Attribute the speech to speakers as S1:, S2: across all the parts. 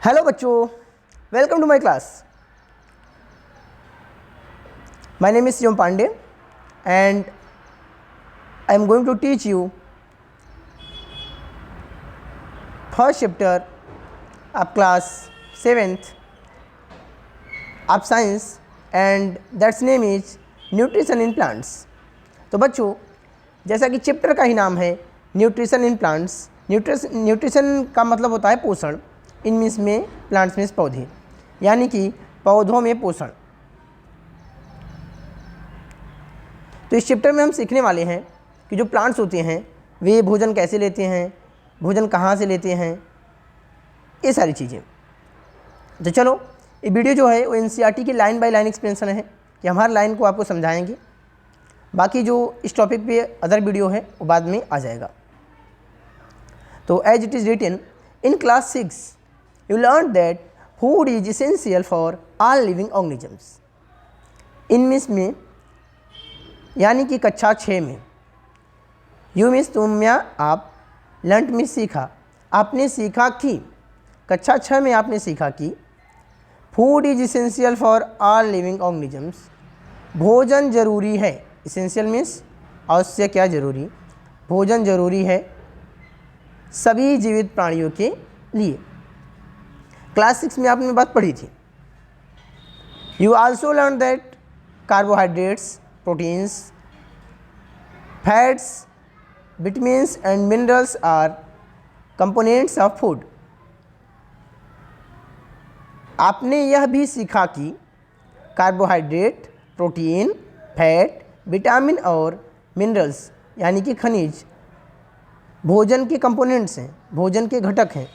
S1: Hello बच्चों, welcome to my class. My name is Shivam Pandey and I am going to teach you first chapter of class 7th of science and that's name is nutrition in plants. तो बच्चों, जैसा कि chapter का ही नाम है nutrition in plants, nutrition का मतलब होता है पोषण। इन मीन्स में प्लांट्स मीन्स पौधे, यानी कि पौधों में पोषण। तो इस चैप्टर में हम सीखने वाले हैं कि जो प्लांट्स होते हैं वे भोजन कैसे लेते हैं, भोजन कहाँ से लेते हैं, ये सारी चीज़ें। तो चलो, ये वीडियो जो है वो एनसीईआरटी की लाइन बाय लाइन एक्सप्लेनेशन है कि हम हर लाइन को आपको समझाएंगे। बाकी जो इस टॉपिक पे अदर वीडियो है वो बाद में आ जाएगा। तो as it is written in class 6 you learned that food is essential for all living organisms। In miss में यानी कि कक्षा 6 में, यू मिस तुम या आप, लर्न में सीखा, आपने सीखा कि, कक्षा 6 में आपने सीखा कि food is essential for all living organisms, भोजन जरूरी है। इसेंशियल मीन्स आवश्यक या जरूरी, भोजन जरूरी है सभी जीवित प्राणियों के लिए। क्लास 6 में आपने बात पढ़ी थी। You also learn that carbohydrates, proteins, fats, vitamins and minerals are components of food. आपने यह भी सीखा कि कार्बोहाइड्रेट, प्रोटीन, फैट, विटामिन और मिनरल्स यानी कि खनिज भोजन के कंपोनेंट्स हैं, भोजन के घटक हैं।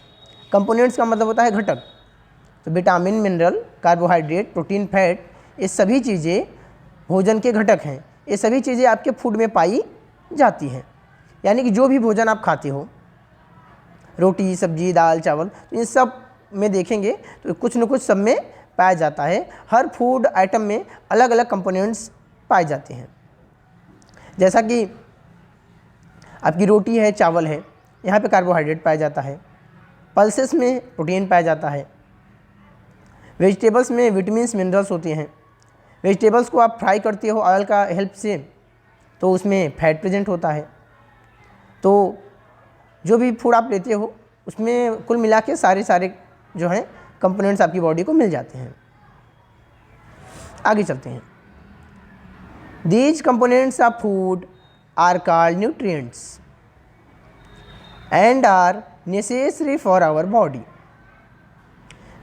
S1: कंपोनेंट्स का मतलब होता है घटक। तो vitamin, mineral, carbohydrate, protein, fat, ये सभी चीज़ें भोजन के घटक हैं। ये सभी चीज़ें आपके फूड में पाई जाती हैं। यानी कि जो भी भोजन आप खाते हो, रोटी, सब्जी, दाल, चावल, तो इन सब में देखेंगे तो कुछ न कुछ सब में पाया जाता है। हर फूड आइटम में अलग अलग कंपोनेंट्स पाए जाते हैं। जैसा कि आपकी रोटी है, चावल है, यहाँ पे कार्बोहाइड्रेट पाया जाता है। पल्सेस में प्रोटीन पाया जाता है। वेजिटेबल्स में विटामिन्स, मिनरल्स होते हैं। वेजिटेबल्स को आप फ्राई करते हो ऑयल का हेल्प से, तो उसमें फैट प्रेजेंट होता है। तो जो भी फूड आप लेते हो उसमें कुल मिला के सारे जो हैं कंपोनेंट्स आपकी बॉडी को मिल जाते हैं। आगे चलते हैं। These components of food are called nutrients and are necessary for our body.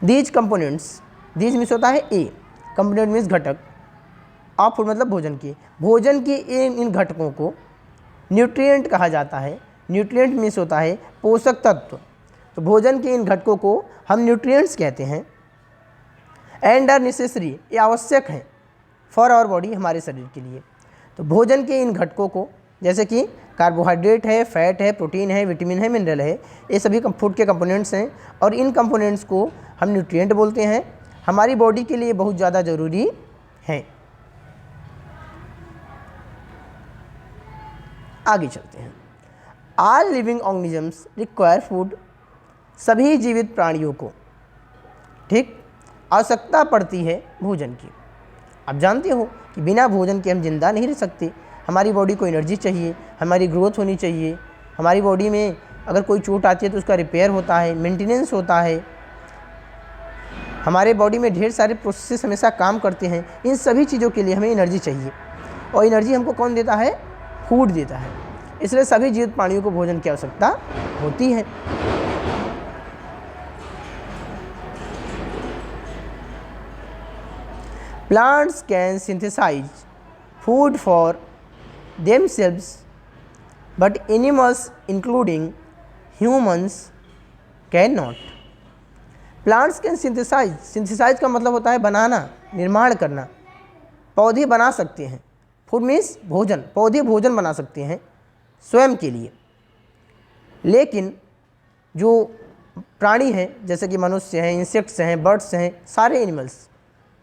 S1: These components, these means होता है ए, कंपोनेंट मीन्स घटक, ऑफ फूड मतलब भोजन की, भोजन की इन घटकों को न्यूट्रिएंट कहा जाता है। न्यूट्रिएंट मीन्स होता है पोषक तत्व। तो भोजन के इन घटकों को हम न्यूट्रिएंट्स कहते हैं। एंड आर नेसेसरी, ये आवश्यक हैं फॉर आवर बॉडी, हमारे शरीर के लिए। तो भोजन के इन घटकों को, जैसे कि कार्बोहाइड्रेट है, फैट है, प्रोटीन है, विटामिन है, मिनरल है, ये सभी फूड के कंपोनेंट्स हैं और इन कंपोनेंट्स को हम न्यूट्रिएंट बोलते हैं। हमारी बॉडी के लिए बहुत ज़्यादा ज़रूरी है। आगे चलते हैं। All living organisms require food, सभी जीवित प्राणियों को, ठीक, आवश्यकता पड़ती है भोजन की। आप जानते हो कि बिना भोजन के हम जिंदा नहीं रह सकते। हमारी बॉडी को एनर्जी चाहिए, हमारी ग्रोथ होनी चाहिए। हमारी बॉडी में अगर कोई चोट आती है तो उसका रिपेयर होता है, मेंटेनेंस होता है। हमारे बॉडी में ढेर सारे प्रोसेस हमेशा काम करते हैं। इन सभी चीज़ों के लिए हमें एनर्जी चाहिए और एनर्जी हमको कौन देता है? फूड देता है। इसलिए सभी जीवित प्राणियों को भोजन की आवश्यकता होती है। Plants can synthesize food for themselves but animals including humans cannot। Plants can synthesize, synthesize का मतलब होता है बनाना, निर्माण करना। पौधे बना सकते हैं, फूड मीन्स भोजन, पौधे भोजन बना सकते हैं स्वयं के लिए। लेकिन जो प्राणी हैं जैसे कि मनुष्य हैं, इंसेक्ट्स हैं, बर्ड्स हैं, सारे एनिमल्स,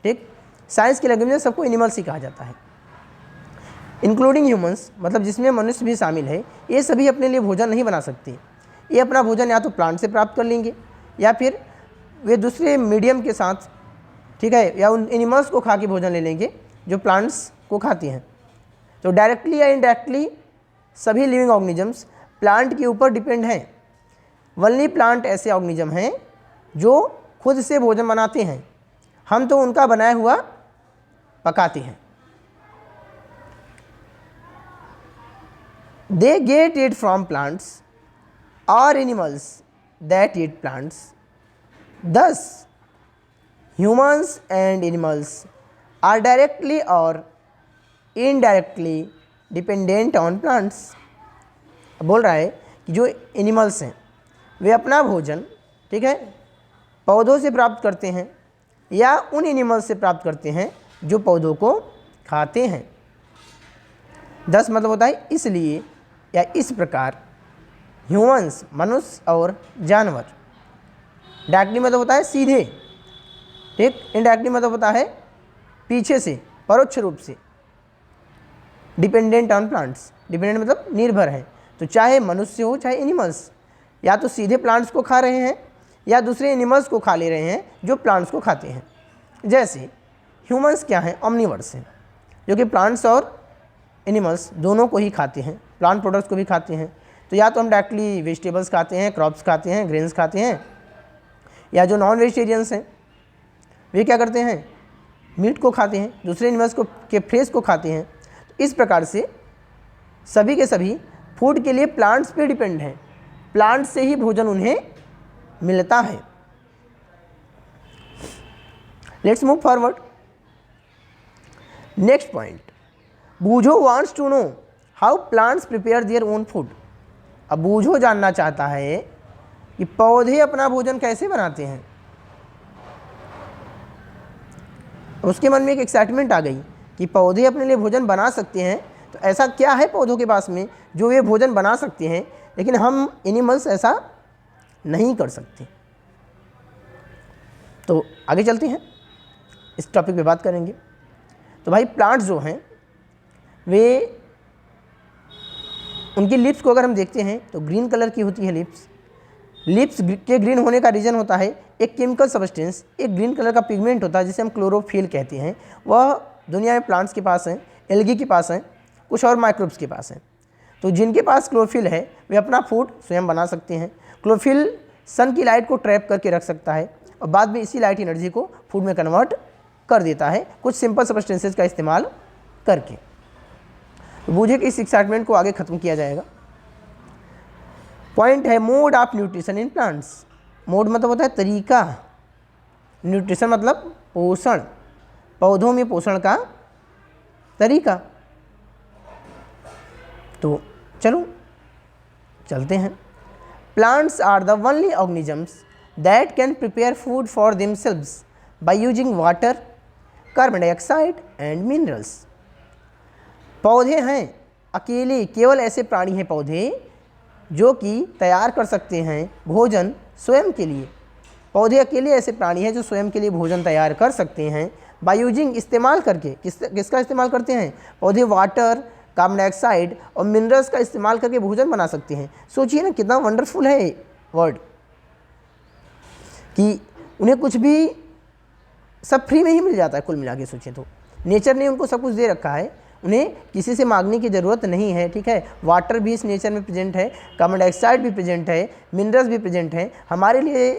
S1: ठीक, साइंस की लैंग्वेज में सबको एनिमल्स ही कहा जाता है। इंक्लूडिंग ह्यूमंस मतलब जिसमें मनुष्य भी शामिल है, ये सभी अपने लिए भोजन नहीं बना सकते। ये अपना भोजन या तो प्लांट से प्राप्त कर लेंगे या फिर वे दूसरे मीडियम के साथ, ठीक है, या उन एनिमल्स को खा के भोजन ले लेंगे जो प्लांट्स को खाती हैं। तो डायरेक्टली या इनडायरेक्टली सभी लिविंग ऑर्गेनिजम्स प्लांट के ऊपर डिपेंड हैं। वनली प्लांट ऐसे ऑर्गेनिज्म हैं जो खुद से भोजन बनाते हैं, हम तो उनका बनाया हुआ पकाते हैं। They get it from plants और animals that eat plants. Thus, humans and animals are directly or indirectly dependent on plants। बोल रहा है कि जो एनिमल्स हैं वे अपना भोजन, ठीक है, पौधों से प्राप्त करते हैं या उन एनिमल्स से प्राप्त करते हैं जो पौधों को खाते हैं। 10 मतलब होता है इसलिए या इस प्रकार। ह्यूमंस मनुष्य और जानवर। डायरेक्टली मतलब होता है सीधे, ठीक। इनडायरेक्टली मतलब होता है पीछे से, परोक्ष रूप से। डिपेंडेंट ऑन प्लांट्स, डिपेंडेंट मतलब निर्भर है। तो चाहे मनुष्य हो चाहे एनिमल्स, या तो सीधे प्लांट्स को खा रहे हैं या दूसरे एनिमल्स को खा ले रहे हैं जो प्लांट्स को खाते हैं। जैसे ह्यूमंस क्या हैं, ऑमनीवर्स हैं, जो कि प्लांट्स और एनिमल्स दोनों को ही खाते हैं, प्लांट प्रोडक्ट्स को भी खाते हैं। तो या तो हम डायरेक्टली वेजिटेबल्स खाते हैं, क्रॉप्स खाते हैं, ग्रेन्स खाते हैं, या जो नॉन वेजिटेरियंस हैं वे क्या करते हैं, मीट को खाते हैं, दूसरे एनिमल्स को के फ्लेश को खाते हैं। तो इस प्रकार से सभी के सभी फूड के लिए प्लांट्स पे डिपेंड हैं, प्लांट से ही भोजन उन्हें मिलता है। Let's move forward. Next point, Boojho wants to know how plants prepare their own food. अब बूझो जानना चाहता है कि पौधे अपना भोजन कैसे बनाते हैं। उसके मन में एक एक्साइटमेंट आ गई कि पौधे अपने लिए भोजन बना सकते हैं, तो ऐसा क्या है पौधों के पास में जो वे भोजन बना सकते हैं, लेकिन हम एनिमल्स ऐसा नहीं कर सकते। तो आगे चलते हैं, इस टॉपिक पे बात करेंगे। तो भाई प्लांट्स जो हैं वे, उनकी लिप्स को अगर हम देखते हैं तो ग्रीन कलर की होती है लिप्स। लिप्स के ग्रीन होने का रीज़न होता है एक केमिकल सब्सटेंस, एक ग्रीन कलर का पिगमेंट होता है जिसे हम क्लोरोफिल कहते हैं। वह दुनिया में प्लांट्स के पास है, एल्गी के पास है, कुछ और माइक्रोब्स के पास है। तो जिनके पास क्लोरोफिल है वे अपना फूड स्वयं बना सकते हैं। क्लोरोफिल सन की लाइट को ट्रैप करके रख सकता है और बाद में इसी लाइट एनर्जी को फूड में कन्वर्ट कर देता है, कुछ सिंपल सब्सटेंसेस का इस्तेमाल करके। तो बूझे कि इस एक्साइटमेंट को आगे ख़त्म किया जाएगा। पॉइंट है mode of nutrition in plants. Mode मतलब होता है तरीका, न्यूट्रिशन मतलब पोषण, पौधों में पोषण का तरीका। तो चलो चलते हैं। Plants are the only organisms that can prepare food for themselves by using water, carbon dioxide and minerals. पौधे हैं अकेले, केवल ऐसे प्राणी हैं पौधे जो कि तैयार कर सकते हैं भोजन स्वयं के लिए। पौधे अकेले ऐसे प्राणी हैं जो स्वयं के लिए भोजन तैयार कर सकते हैं बाय यूजिंग, इस्तेमाल करके। किसका इस्तेमाल करते हैं पौधे? वाटर, कार्बन डाइऑक्साइड और मिनरल्स का इस्तेमाल करके भोजन बना सकते हैं। सोचिए ना कितना वंडरफुल है ये वर्ड कि उन्हें कुछ भी सब फ्री में ही मिल जाता है। कुल मिला के सोचें तो नेचर ने उनको सब कुछ दे रखा है, उन्हें किसी से मांगने की ज़रूरत नहीं है। ठीक है, वाटर भी इस नेचर में प्रेजेंट है, कार्बन डाइऑक्साइड भी प्रेजेंट है, मिनरल्स भी प्रेजेंट हैं। हमारे लिए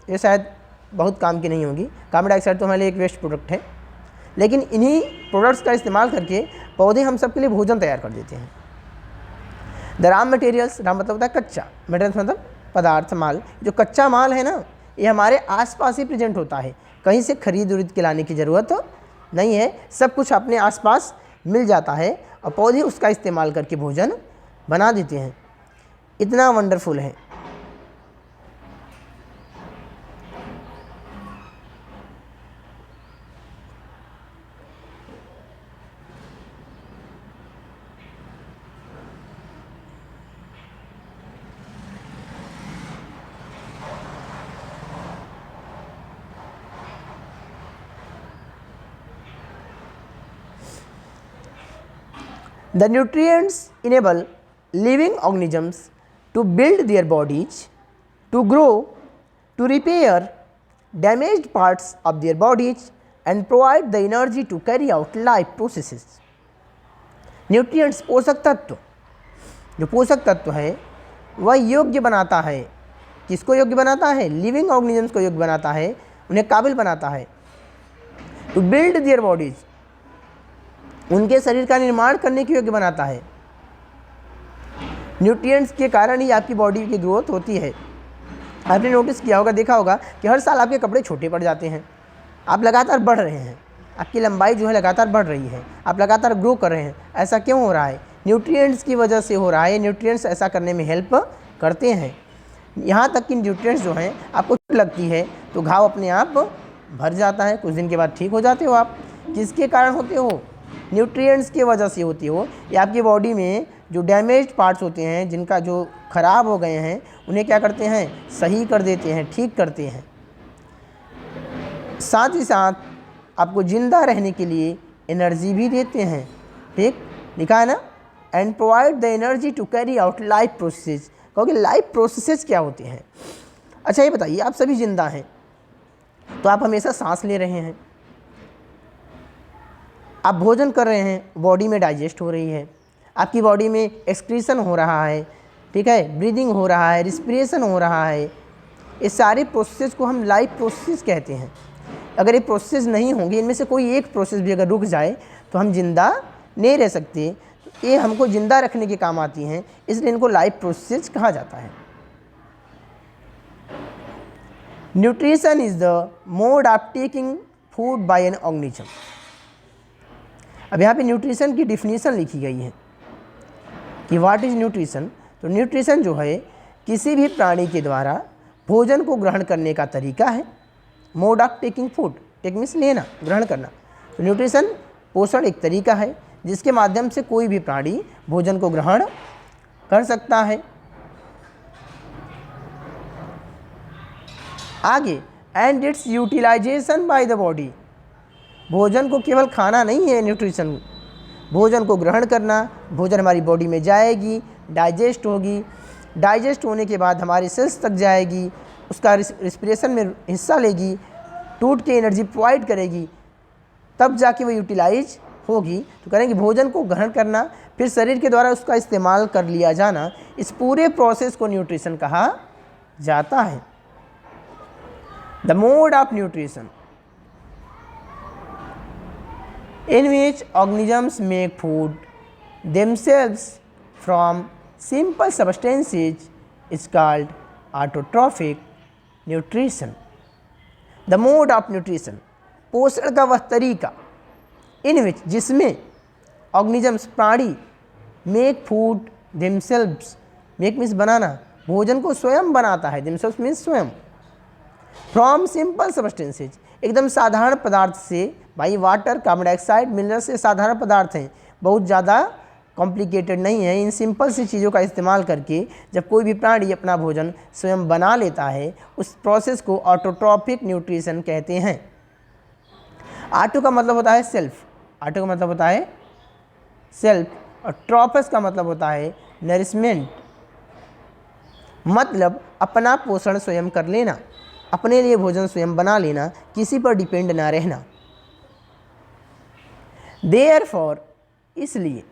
S1: ये शायद बहुत काम की नहीं होगी, कार्बन डाइऑक्साइड तो हमारे लिए एक वेस्ट प्रोडक्ट है, लेकिन इन्हीं प्रोडक्ट्स का इस्तेमाल करके पौधे हम सब के लिए भोजन तैयार कर देते हैं। द रॉ मटेरियल्स, रॉ मतलब होता है कच्चा, मटेरियल्स मतलब पदार्थ, माल। जो कच्चा माल है ना, ये हमारे आसपास ही प्रेजेंट होता है, कहीं से खरीद उरीद के लाने की ज़रूरत नहीं है, सब कुछ अपने आसपास मिल जाता है और पौधे उसका इस्तेमाल करके भोजन बना देते हैं। इतना वंडरफुल है। The nutrients enable living organisms to build their bodies, to grow, to repair damaged parts of their bodies and provide the energy to carry out life processes. Nutrients पोषक तत्व, जो पोषक तत्व है वह योग्य बनाता है, किसको योग्य बनाता है? लिविंग ऑर्गेनिजम्स को योग्य बनाता है, उन्हें काबिल बनाता है टू बिल्ड देयर बॉडीज, उनके शरीर का निर्माण करने के योग्य बनाता है। न्यूट्रिएंट्स के कारण ही आपकी बॉडी की ग्रोथ होती है। आपने नोटिस किया होगा, देखा होगा कि हर साल आपके कपड़े छोटे पड़ जाते हैं, आप लगातार बढ़ रहे हैं, आपकी लंबाई जो है लगातार बढ़ रही है, आप लगातार ग्रो कर रहे हैं। ऐसा क्यों हो रहा है? न्यूट्रिएंट्स की वजह से हो रहा है। न्यूट्रिएंट्स ऐसा करने में हेल्प करते हैं। यहाँ तक कि न्यूट्रिएंट्स जो हैं, आपको चोट लगती है तो घाव अपने आप भर जाता है, कुछ दिन के बाद ठीक हो जाते हो आप। किसके कारण होते हो? न्यूट्रिएंट्स की वजह से होती हो। या आपकी बॉडी में जो डैमेज्ड पार्ट्स होते हैं, जिनका जो ख़राब हो गए हैं, उन्हें क्या करते हैं? सही कर देते हैं, ठीक करते हैं। साथ ही साथ आपको ज़िंदा रहने के लिए एनर्जी भी देते हैं। ठीक लिखा है ना, and provide the energy to carry out life process. कहोगे लाइफ प्रोसेसेस क्या होते हैं? अच्छा ये बताइए, आप सभी ज़िंदा हैं तो आप हमेशा सांस ले रहे हैं, आप भोजन कर रहे हैं, बॉडी में डाइजेस्ट हो रही है, आपकी बॉडी में एक्सक्रीशन हो रहा है, ठीक है, ब्रीदिंग हो रहा है, रिस्पिरेशन हो रहा है। ये सारे प्रोसेस को हम लाइफ प्रोसेस कहते हैं। अगर ये प्रोसेस नहीं होंगे, इनमें से कोई एक प्रोसेस भी अगर रुक जाए तो हम जिंदा नहीं रह सकते। ये हमको ज़िंदा रखने के काम आती हैं, इसलिए इनको लाइफ प्रोसेस कहा जाता है। Nutrition is the mode of taking food by an organism. अब यहाँ पे न्यूट्रिशन की डिफिनीशन लिखी गई है कि व्हाट इज न्यूट्रिशन। तो न्यूट्रिशन जो है किसी भी प्राणी के द्वारा भोजन को ग्रहण करने का तरीका है। Mode of taking food, take means लेना, ग्रहण करना। तो न्यूट्रिशन पोषण एक तरीका है जिसके माध्यम से कोई भी प्राणी भोजन को ग्रहण कर सकता है। आगे, and its utilization by the body. भोजन को केवल खाना नहीं है न्यूट्रिशन, भोजन को ग्रहण करना, भोजन हमारी बॉडी में जाएगी, डाइजेस्ट होगी, डाइजेस्ट होने के बाद हमारे सेल्स तक जाएगी, उसका रिस्पिरेशन में हिस्सा लेगी, टूट के एनर्जी प्रोवाइड करेगी, तब जाके वो यूटिलाइज होगी। तो करेंगे भोजन को ग्रहण करना, फिर शरीर के द्वारा उसका इस्तेमाल कर लिया जाना, इस पूरे प्रोसेस को न्यूट्रिशन कहा जाता है। The mode of nutrition in which organisms make food themselves from simple substances is called autotrophic nutrition. The mode of nutrition, पोषण का वह तरीका, in which जिसमें organisms प्राणी make food themselves, make means बनाना, भोजन को स्वयं बनाता है, themselves means स्वयं, from simple substances, एकदम साधारण पदार्थ से। भाई वाटर, कार्बन डाइऑक्साइड, मिनरल से साधारण पदार्थ हैं, बहुत ज़्यादा कॉम्प्लिकेटेड नहीं है। इन सिंपल सी चीज़ों का इस्तेमाल करके जब कोई भी प्राणी अपना भोजन स्वयं बना लेता है, उस प्रोसेस को ऑटोट्रॉपिक न्यूट्रिशन कहते हैं। ऑटो का मतलब होता है सेल्फ, ऑटो का मतलब होता है सेल्फ, और ट्रॉपस का मतलब होता है नरिशमेंट, मतलब अपना पोषण स्वयं कर लेना, अपने लिए भोजन स्वयं बना लेना, किसी पर डिपेंड ना रहना। Therefore, इसलिए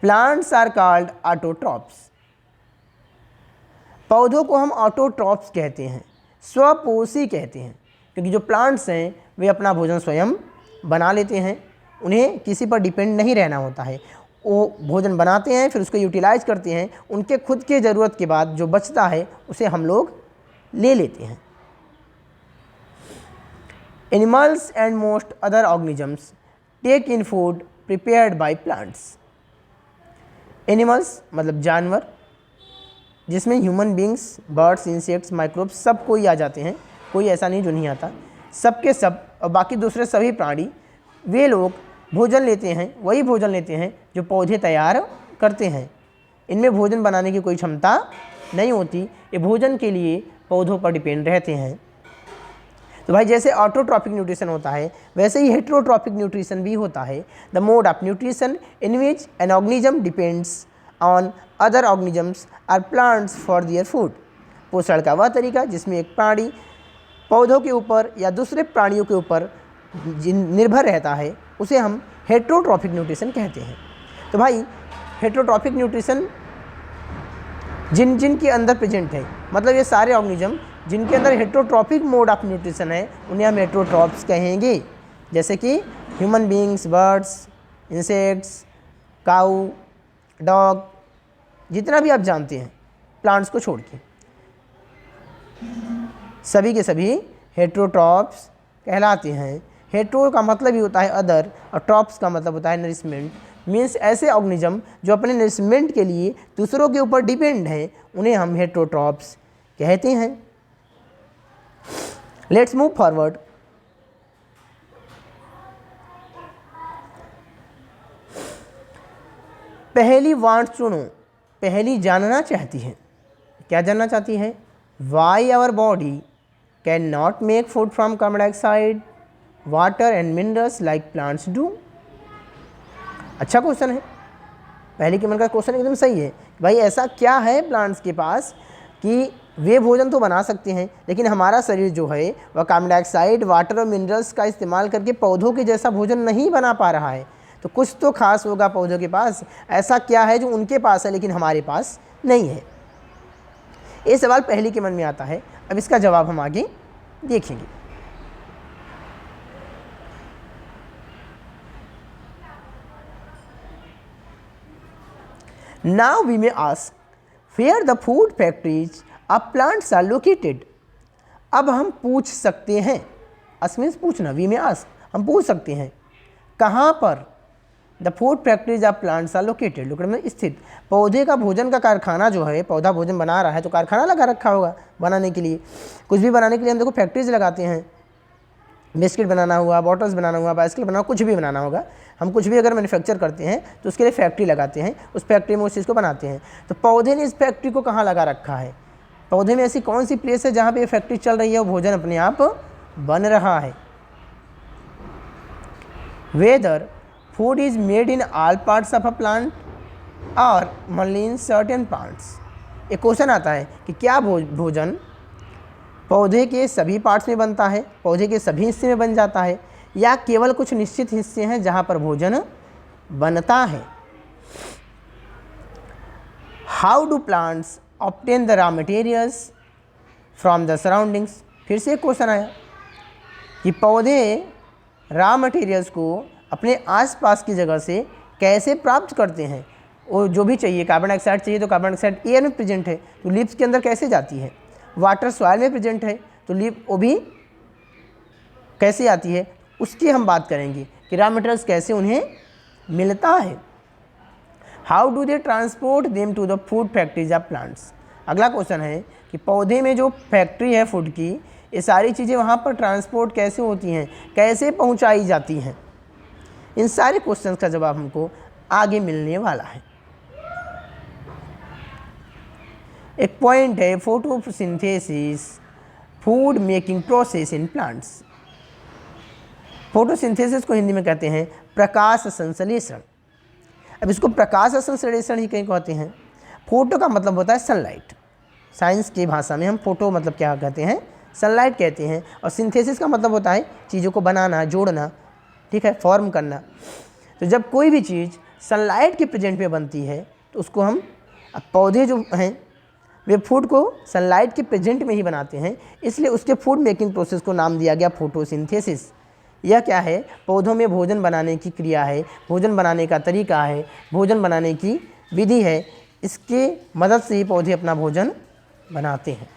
S1: प्लांट्स आर कॉल्ड ऑटोट्रॉप्स, पौधों को हम ऑटोट्रॉप्स कहते हैं, स्वपोषी कहते हैं, क्योंकि जो प्लांट्स हैं वे अपना भोजन स्वयं बना लेते हैं, उन्हें किसी पर डिपेंड नहीं रहना होता है। वो भोजन बनाते हैं, फिर उसको यूटिलाइज करते हैं, उनके खुद के ज़रूरत के बाद जो बचता है उसे हम लोग ले लेते हैं। Animals and most other organisms take in food prepared by plants. Animals मतलब जानवर, जिसमें human beings, birds, insects, microbes सब कोई आ जाते हैं, कोई ऐसा नहीं जो नहीं आता, सब के सब, और बाकी दूसरे सभी प्राणी, वे लोग भोजन लेते हैं, वही भोजन लेते हैं जो पौधे तैयार करते हैं। इनमें भोजन बनाने की कोई क्षमता नहीं होती, ये भोजन के लिए पौधों पर डिपेंड रहते हैं। तो भाई जैसे ऑटोट्रॉपिक न्यूट्रिशन होता है, वैसे ही हेटेरोट्रॉपिक न्यूट्रिशन भी होता है। The mode of nutrition in which an organism depends on other organisms are plants for their food. पोषण का वह तरीका जिसमें एक प्राणी पौधों के ऊपर या दूसरे प्राणियों के ऊपर निर्भर रहता है उसे हम हेट्रोट्रॉफिक न्यूट्रिशन कहते हैं। तो भाई हेट्रोट्रॉफिक न्यूट्रिशन जिन जिन के अंदर प्रेजेंट है, मतलब ये सारे ऑर्गेनिज्म जिनके अंदर हेट्रोट्रॉफिक मोड ऑफ न्यूट्रिशन है उन्हें हम हेट्रोट्रॉफ्स कहेंगे। जैसे कि ह्यूमन बींग्स, बर्ड्स, इंसेक्ट्स, काऊ, डॉग, जितना भी आप जानते हैं प्लांट्स को छोड़ के सभी के सभी हेट्रोट्रॉफ्स कहलाते हैं। हेट्रो का मतलब ही होता है अदर और ट्रॉप्स का मतलब होता है नरिशमेंट। मीन्स ऐसे ऑर्गेनिज्म जो अपने नरिशमेंट के लिए दूसरों के ऊपर डिपेंड हैं उन्हें हम हेट्रोट्रॉप्स कहते हैं। Let's move forward. पहली वांट सुनो, पहली जानना चाहती है। क्या जानना चाहती है? Why our body can not make food from carbon dioxide, water and minerals like plants do. अच्छा क्वेश्चन है, पहले के मन का क्वेश्चन एकदम सही है। भाई ऐसा क्या है प्लांट्स के पास कि वे भोजन तो बना सकते हैं लेकिन हमारा शरीर जो है वह कार्बन डाइऑक्साइड, वाटर और मिनरल्स का इस्तेमाल करके पौधों के जैसा भोजन नहीं बना पा रहा है। तो कुछ तो खास होगा पौधों के पास। ऐसा क्या है जो उनके पास है लेकिन हमारे पास नहीं है? ये सवाल पहले के मन में आता है। अब इसका जवाब हम आगे देखेंगे। Now we may ask where the food factories of plants are located. अब हम पूछ सकते हैं, मीन्स पूछना, वी में आस्क, हम पूछ सकते हैं कहाँ पर the food factories of plants are located, located में स्थित। पौधे का भोजन का कारखाना जो है, पौधा भोजन बना रहा है तो कारखाना लगा रखा होगा बनाने के लिए। कुछ भी बनाने के लिए हम देखो फैक्ट्रीज लगाते हैं। बिस्किट बनाना हुआ, बॉटल्स बनाना हुआ, बाइसिकल बनाना, कुछ भी बनाना होगा, हम कुछ भी अगर मैन्युफैक्चर करते हैं तो उसके लिए फैक्ट्री लगाते हैं, उस फैक्ट्री में उस चीज़ को बनाते हैं। तो पौधे ने इस फैक्ट्री को कहाँ लगा रखा है? पौधे में ऐसी कौन सी प्लेस है जहाँ पे ये फैक्ट्री चल रही है और भोजन अपने आप बन रहा है? Whether food is made in all parts of a plant और ओनली इन सर्टेन पार्ट्स। एक क्वेश्चन आता है कि क्या भोजन पौधे के सभी पार्ट्स में बनता है, पौधे के सभी हिस्से में बन जाता है, या केवल कुछ निश्चित हिस्से हैं जहाँ पर भोजन बनता है? How do plants obtain the raw materials from the surroundings. फिर से क्वेश्चन आया कि पौधे रॉ मटेरियल्स को अपने आसपास की जगह से कैसे प्राप्त करते हैं। और जो भी चाहिए, कार्बन डाइऑक्साइड चाहिए तो कार्बन डाइऑक्साइड एयर में प्रेजेंट है तो लीव्स के अंदर कैसे जाती है, वाटर सॉइल में प्रेजेंट है तो लीव वो भी कैसे आती है, उसकी हम बात करेंगे कि रॉ मटेरियल्स कैसे उन्हें मिलता है। How do they transport them to the food factories of plants. अगला क्वेश्चन है कि पौधे में जो फैक्ट्री है फूड की, ये सारी चीज़ें वहाँ पर ट्रांसपोर्ट कैसे होती हैं, कैसे पहुँचाई जाती हैं। इन सारे क्वेश्चंस का जवाब हमको आगे मिलने वाला है। एक पॉइंट है photosynthesis food making process in plants. Photosynthesis को हिंदी में कहते हैं प्रकाश संश्लेषण। अब इसको प्रकाश संश्लेषण ही कहीं कहते हैं। फोटो का मतलब होता है सनलाइट, साइंस की भाषा में हम फोटो मतलब क्या कहते हैं, सनलाइट कहते हैं। और सिंथेसिस का मतलब होता है चीज़ों को बनाना, जोड़ना, ठीक है, फॉर्म करना। तो जब कोई भी चीज़ सनलाइट के प्रेजेंट में बनती है तो उसको हम, अब पौधे जो हैं वे फूड को सनलाइट के प्रेजेंट में ही बनाते हैं, इसलिए उसके फूड मेकिंग प्रोसेस को नाम दिया गया फोटोसिंथेसिस। यह क्या है? पौधों में भोजन बनाने की क्रिया है, भोजन बनाने का तरीका है, भोजन बनाने की विधि है। इसके मदद से ही पौधे अपना भोजन बनाते हैं।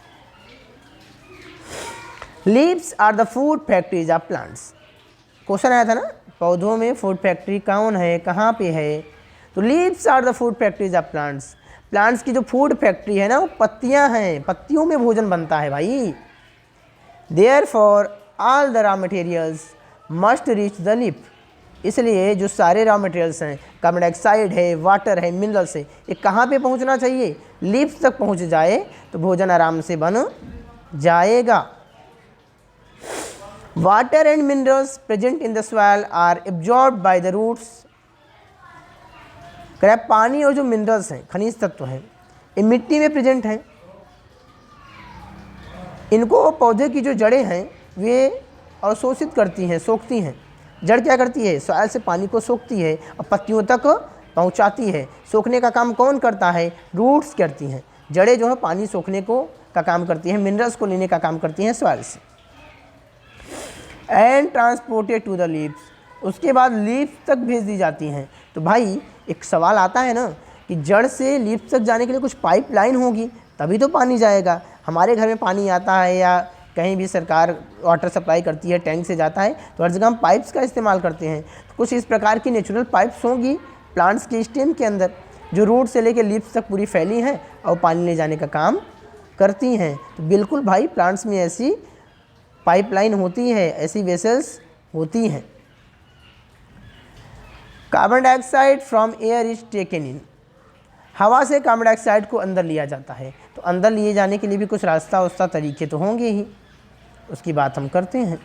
S1: Leaves are the food factories of plants. Question आया था ना, पौधों में फूड फैक्ट्री कौन है, कहाँ पे है? तो leaves are the food factories of plants. Plants की जो फूड फैक्ट्री है ना वो पत्तियाँ हैं, पत्तियों में भोजन बनता है भाई। Therefore all the raw materials must reach the leaf. इसलिए जो सारे रॉ मटेरियल्स हैं, कार्बन डाइऑक्साइड है, वाटर है, मिनरल्स है, ये कहाँ पे पहुँचना चाहिए? लीफ तक पहुँच जाए तो भोजन आराम से बन जाएगा। Water and minerals present in the soil are absorbed by the roots. पानी और जो मिनरल्स हैं, खनिज तत्व हैं, ये मिट्टी में प्रेजेंट हैं। इनको पौधे की जो जड़ें हैं वे अवशोषित करती हैं, सोखती हैं। जड़ क्या करती है? सॉइल से पानी को सोखती है और पत्तियों तक पहुंचाती है। सोखने का काम कौन करता है? रूट्स करती हैं। जड़ें जो है पानी सोखने को का काम करती हैं, मिनरल्स को लेने का काम करती हैं सॉइल से। And transported to the leaves, उसके बाद लीव्स तक भेज दी जाती हैं। तो भाई एक सवाल आता है ना कि जड़ से लीव्स तक जाने के लिए कुछ पाइपलाइन होगी, तभी तो पानी जाएगा। हमारे घर में पानी आता है या कहीं भी सरकार वाटर सप्लाई करती है, टैंक से जाता है, तो हर जगह हम पाइप्स का इस्तेमाल करते हैं। तो कुछ इस प्रकार की नेचुरल पाइप्स होंगी प्लांट्स के स्टेम के अंदर, जो रूट से लेकर लीव्स तक पूरी फैली हैं और पानी ले जाने का काम करती हैं। तो बिल्कुल भाई प्लांट्स में ऐसी पाइपलाइन होती है, ऐसी वेसल्स होती हैं। Carbon dioxide from air is taken in, हवा से कार्बन डाइऑक्साइड को अंदर लिया जाता है। तो अंदर लिए जाने के लिए भी कुछ रास्ता तरीके तो होंगे ही, उसकी बात हम करते हैं।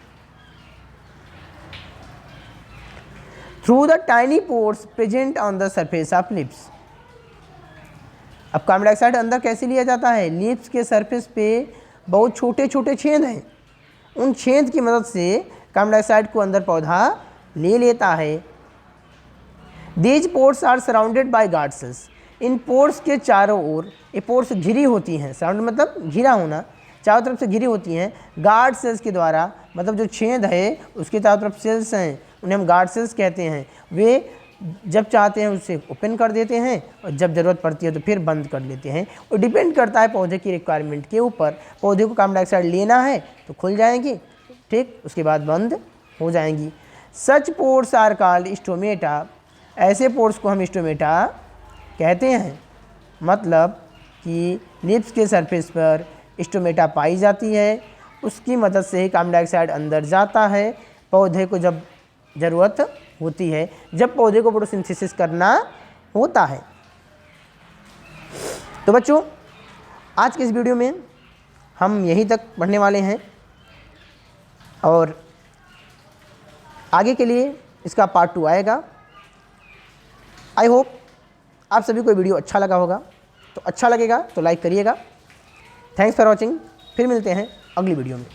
S1: Through the tiny pores present on the surface of lips, अब कार्बन डाइऑक्साइड अंदर कैसे लिया जाता है? लिप्स के सरफेस पे बहुत छोटे छोटे छेद हैं, उन छेद की मदद से कार्बन डाइऑक्साइड को अंदर पौधा ले लेता है। These pores are surrounded by guard cells, इन पोर्स के चारों ओर, ये पोर्स घिरी होती हैं, सराउंड मतलब घिरा होना, चारों तरफ से घिरी होती हैं गार्ड सेल्स के द्वारा। मतलब जो छेद है उसके चारों तरफ सेल्स हैं, उन्हें हम गार्ड सेल्स कहते हैं। वे जब चाहते हैं उसे ओपन कर देते हैं और जब ज़रूरत पड़ती है तो फिर बंद कर लेते हैं। और डिपेंड करता है पौधे की रिक्वायरमेंट के ऊपर। पौधे को कार्बन डाइऑक्साइड लेना है तो खुल जाएंगी, ठीक, उसके बाद बंद हो जाएंगी। सच पोर्स आर कॉल्ड स्टोमेटा, ऐसे पोर्स को हम स्टोमेटा कहते हैं। मतलब कि लिप्स के सरफेस पर स्टोमेटा पाई जाती है, उसकी मदद से ही कार्बन डाइऑक्साइड अंदर जाता है पौधे को जब ज़रूरत होती है, जब पौधे को फोटोसिंथेसिस करना होता है। तो बच्चों आज के इस वीडियो में हम यहीं तक पढ़ने वाले हैं और आगे के लिए इसका पार्ट 2 आएगा। आई होप आप सभी को वीडियो अच्छा लगा होगा, तो अच्छा लगेगा तो लाइक करिएगा। थैंक्स फॉर वॉचिंग, फिर मिलते हैं अगली वीडियो में।